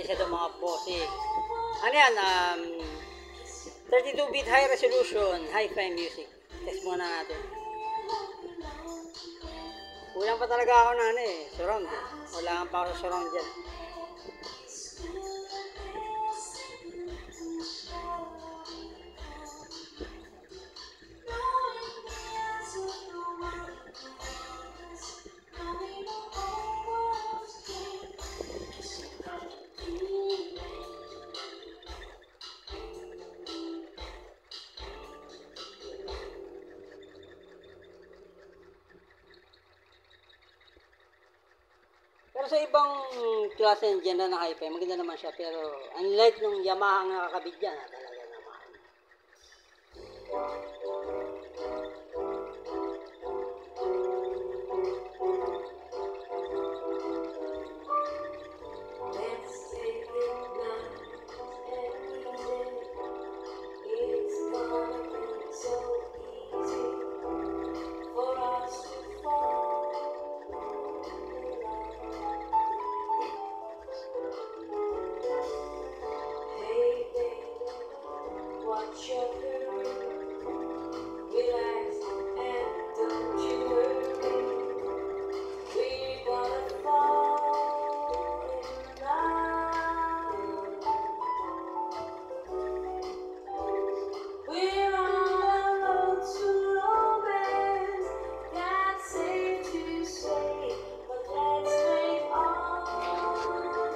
isa ito mga bossing. Ano yan? 32-bit high resolution, hi-fi music. Test muna natin. Kulang pa talaga ako na surround. Wala pa ako sa surround dyan. Pero sa ibang klase ng genre ng hi-fi, maganda naman siya. Pero unlike nung Yamaha ang nakakabit dyan, talaga naman.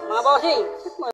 Mga bossing,